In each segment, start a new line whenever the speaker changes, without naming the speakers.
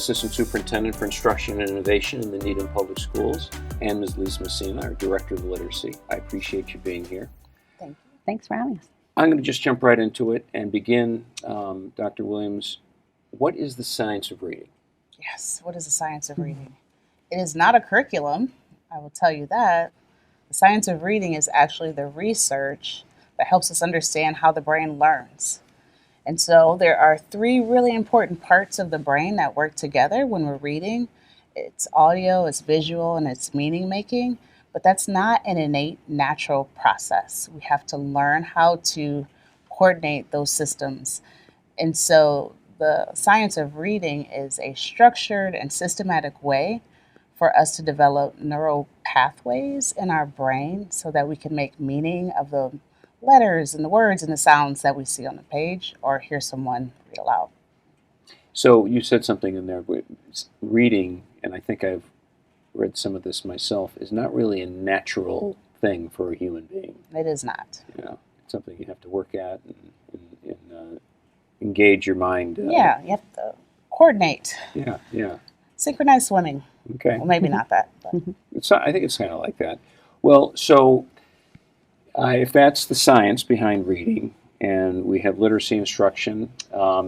Assistant Superintendent for Instruction and Innovation in the Needham Public Schools, and Ms. Lisa Messina, our Director of Literacy. I appreciate you being here.
Thank you. Thanks for having us.
I'm going to just jump right into it and begin. Dr. Williams, what is the science of reading?
Yes, what is the science of reading? It is not a curriculum, I will tell you that. The science of reading is actually the research that helps us understand how the brain learns. And so there are three really important parts of the brain that work together when we're reading. It's audio, it's visual, and it's meaning making. But that's not an innate, natural process. We have to learn how to coordinate those systems. And so the science of reading is a structured and systematic way for us to develop neural pathways in our brain so that we can make meaning of the letters and the words and the sounds that we see on the page or hear someone read aloud.
So you said something in there, reading, and I think I've read some of this myself, is not really a natural thing for a human being.
It is not.
You know, it's something you have to work at and engage your mind.
Yeah, you have to coordinate.
Yeah.
Synchronized swimming.
Okay.
Well, maybe not that. But.
I think it's kind of like that. Well, so if that's the science behind reading, and we have literacy instruction,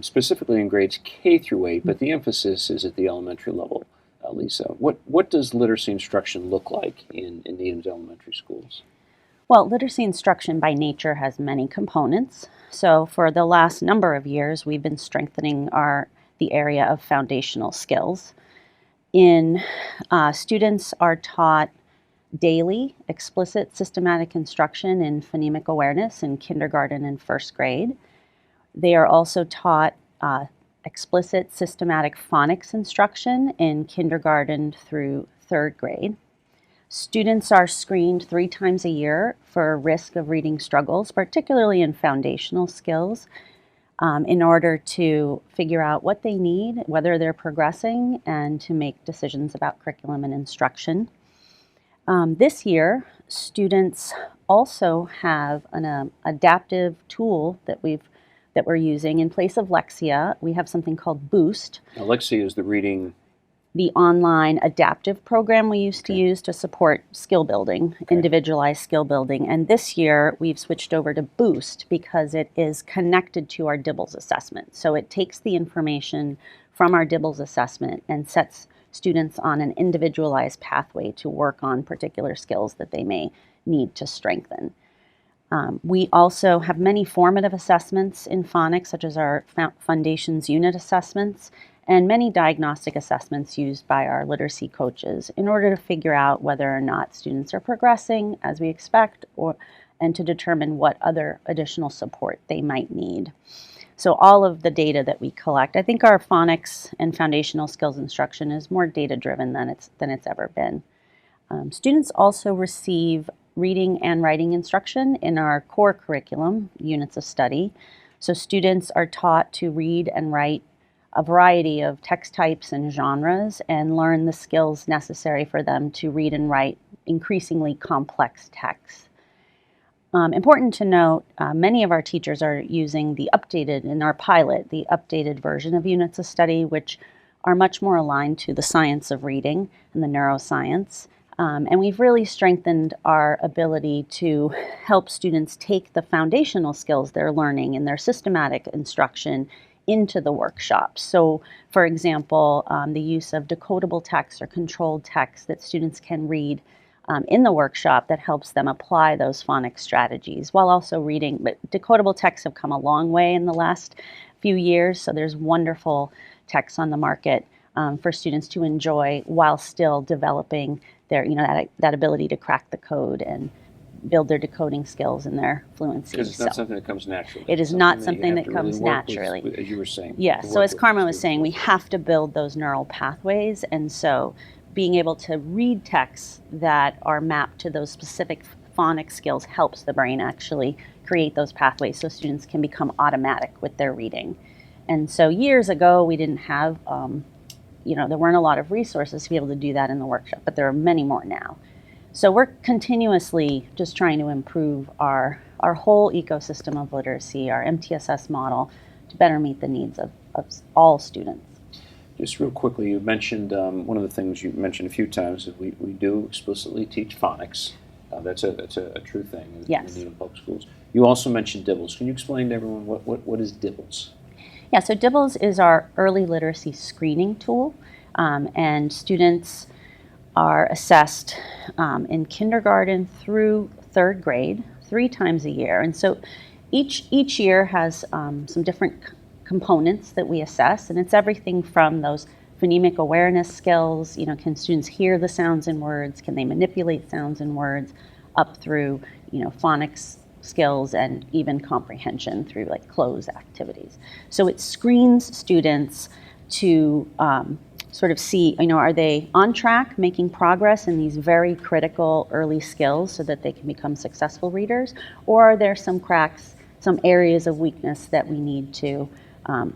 specifically in grades K through 8, but the emphasis is at the elementary level. Lisa, what does literacy instruction look like in Needham's elementary schools?
Well, literacy instruction by nature has many components. So for the last number of years, we've been strengthening the area of foundational skills. Students are taught daily explicit systematic instruction in phonemic awareness in kindergarten and first grade. They are also taught explicit systematic phonics instruction in kindergarten through third grade. Students are screened 3 times a year for risk of reading struggles, particularly in foundational skills, in order to figure out what they need, whether they're progressing, and to make decisions about curriculum and instruction. This year, students also have an adaptive tool that we're using. In place of Lexia, we have something called Boost.
Now, Lexia is
the online adaptive program we used to use to support skill building, individualized skill building. And this year, we've switched over to Boost because it is connected to our DIBELS assessment. So it takes the information from our DIBELS assessment and sets students on an individualized pathway to work on particular skills that they may need to strengthen. We also have many formative assessments in phonics, such as our Foundations Unit assessments, and many diagnostic assessments used by our literacy coaches in order to figure out whether or not students are progressing as we expect, and to determine what other additional support they might need. So all of the data that we collect, I think our phonics and foundational skills instruction is more data-driven than it's ever been. Students also receive reading and writing instruction in our core curriculum, units of study. So students are taught to read and write a variety of text types and genres and learn the skills necessary for them to read and write increasingly complex texts. Important to note, many of our teachers are using the updated version of units of study, which are much more aligned to the science of reading and the neuroscience. And we've really strengthened our ability to help students take the foundational skills they're learning in their systematic instruction into the workshops. So, for example, the use of decodable text or controlled text that students can read in the workshop that helps them apply those phonics strategies while also reading. But decodable texts have come a long way in the last few years, so there's wonderful texts on the market for students to enjoy while still developing their, that ability to crack the code and build their decoding skills and their fluency.
Because it's not something that comes naturally.
It is not something that comes naturally.
As you were saying.
Yes, so as Carmen was saying, we have to build those neural pathways, and so being able to read texts that are mapped to those specific phonics skills helps the brain actually create those pathways so students can become automatic with their reading. And so years ago, we didn't have, there weren't a lot of resources to be able to do that in the workshop, but there are many more now. So we're continuously just trying to improve our whole ecosystem of literacy, our MTSS model, to better meet the needs of all students.
Just real quickly, you mentioned one of the things you mentioned a few times is we do explicitly teach phonics. That's a true thing in
Yes.
the Needham Public Schools. You also mentioned DIBELS. Can you explain to everyone what is DIBELS?
Yeah, so DIBELS is our early literacy screening tool, and students are assessed in kindergarten through third grade 3 times a year. And so each year has some different components that we assess, and it's everything from those phonemic awareness skills, can students hear the sounds in words, can they manipulate sounds in words, up through, phonics skills and even comprehension through like cloze activities. So it screens students to sort of see, are they on track, making progress in these very critical early skills so that they can become successful readers, or are there some cracks, some areas of weakness that we need to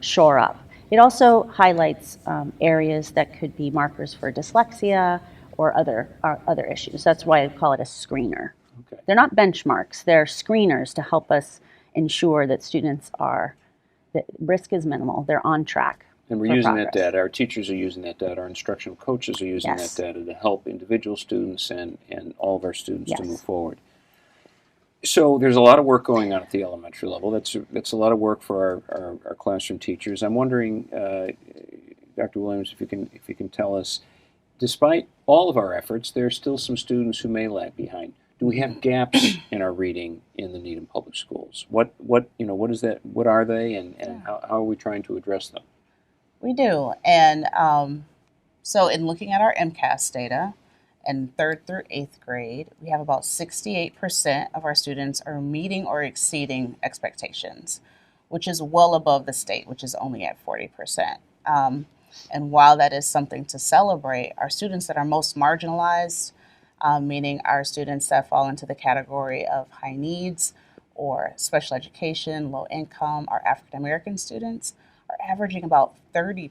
shore up? It also highlights areas that could be markers for dyslexia or other issues. That's why I call it a screener.
Okay.
They're not benchmarks, they're screeners to help us ensure that students that risk is minimal, they're on track.
And we're using that data. Our teachers are using that data. Our instructional coaches are using
Yes.
that data to help individual students and all of our students to
Yes.
move forward. So there's a lot of work going on at the elementary level. That's a lot of work for our classroom teachers. I'm wondering, Dr. Williams, if you can tell us, despite all of our efforts, there are still some students who may lag behind. Do we have gaps in our reading in the Needham Public Schools? What is that? What are they, and how are we trying to address them?
We do. And so in looking at our MCAS data, in 3rd through 8th grade, we have about 68% of our students are meeting or exceeding expectations, which is well above the state, which is only at 40%. And while that is something to celebrate, our students that are most marginalized, meaning our students that fall into the category of high needs or special education, low income, our African American students, are averaging about 30%.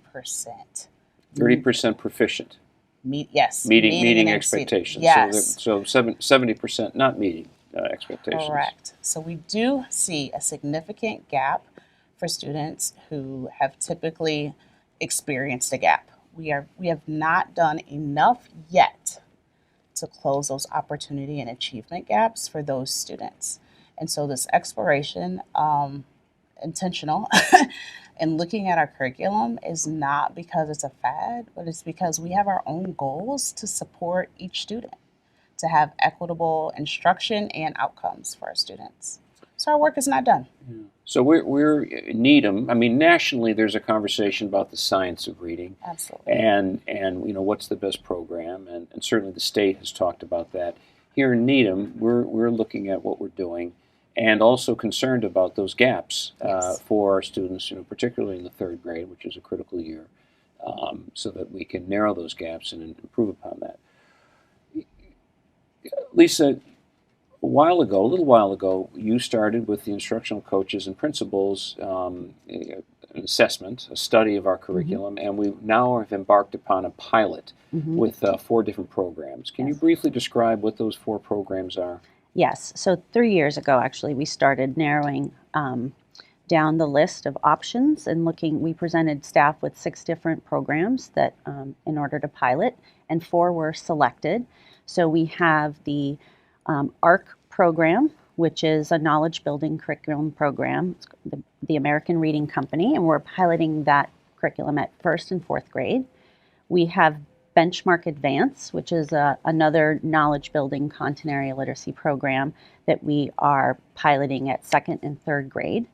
30% proficient.
Yes.
Meeting expectations.
Yes.
So 70% not meeting expectations.
Correct. So we do see a significant gap for students who have typically experienced a gap. We have not done enough yet to close those opportunity and achievement gaps for those students. And so this exploration, intentional, and looking at our curriculum is not because it's a fad, but it's because we have our own goals to support each student, to have equitable instruction and outcomes for our students. So our work is not done.
Yeah. So we're Needham. I mean, nationally, there's a conversation about the science of reading.
Absolutely.
And what's the best program, and certainly the state has talked about that. Here in Needham, we're looking at what we're doing, and also concerned about those gaps
Yes.
for our students, particularly in the 3rd grade, which is a critical year, so that we can narrow those gaps and improve upon that. Lisa, a little while ago, you started with the instructional coaches and principals an assessment, a study of our curriculum, and we now have embarked upon a pilot with 4 different programs. Can you briefly describe what those 4 programs are?
Yes. So 3 years ago, actually, we started narrowing down the list of options and we presented staff with 6 different programs that in order to pilot, and 4 were selected. So we have the ARC program, which is a knowledge building curriculum program, it's the American Reading Company, and we're piloting that curriculum at 1st and 4th grade. We have Benchmark Advance, which is another knowledge building content area literacy program that we are piloting at 2nd and 3rd grade.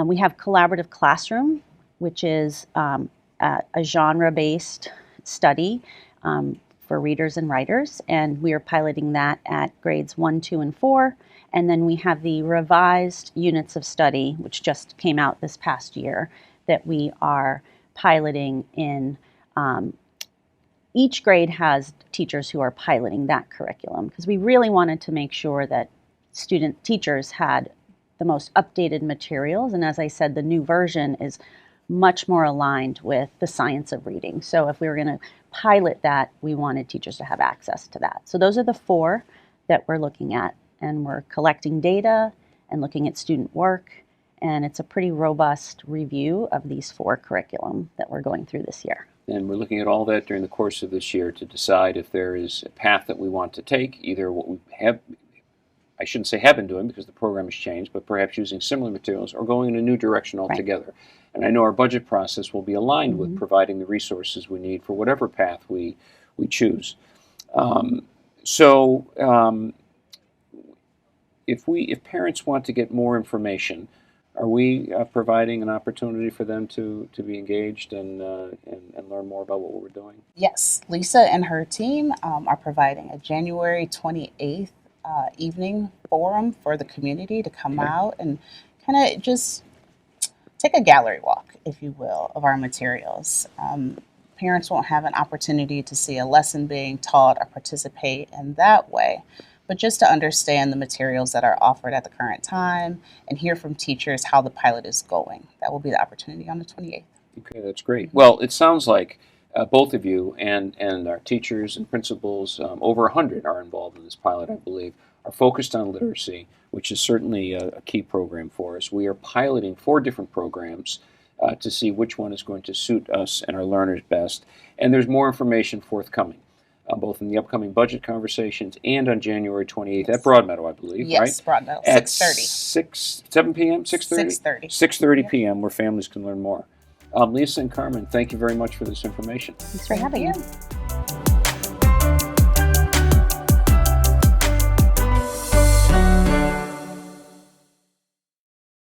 We have Collaborative Classroom, which is a genre-based study for readers and writers, and we are piloting that at grades 1, 2, and 4. And then we have the revised units of study, which just came out this past year, that we are piloting in. Each grade has teachers who are piloting that curriculum because we really wanted to make sure that teachers had the most updated materials. And as I said, the new version is much more aligned with the science of reading. So if we were going to pilot that, we wanted teachers to have access to that. So those are the 4 that we're looking at, and we're collecting data and looking at student work and it's a pretty robust review of these 4 curriculum that we're going through this year.
And we're looking at all that during the course of this year to decide if there is a path that we want to take, either what we have, I shouldn't say have been doing because the program has changed, but perhaps using similar materials or going in a new direction altogether. Right. And I know our budget process will be aligned with providing the resources we need for whatever path we choose. If parents want to get more information, are we providing an opportunity for them to be engaged and learn more about what we're doing?
Yes, Lisa and her team are providing a January 28th evening forum for the community to come out and kind of just take a gallery walk, if you will, of our materials. Parents won't have an opportunity to see a lesson being taught or participate in that way, but just to understand the materials that are offered at the current time and hear from teachers how the pilot is going. That will be the opportunity on the 28th.
Okay, that's great. Well, it sounds like both of you and our teachers and principals, over 100 are involved in this pilot, I believe, are focused on literacy, which is certainly a key program for us. We are piloting 4 different programs to see which one is going to suit us and our learners best. And there's more information forthcoming, both in the upcoming budget conversations and on January 28th at Broadmeadow, I believe, right?
Yes, Broadmeadow,
at
6:30.
7 p.m., 6:30?
6:30.
6:30 p.m., where families can learn more. Lisa and Carmen, thank you very much for this information.
Thanks for having us.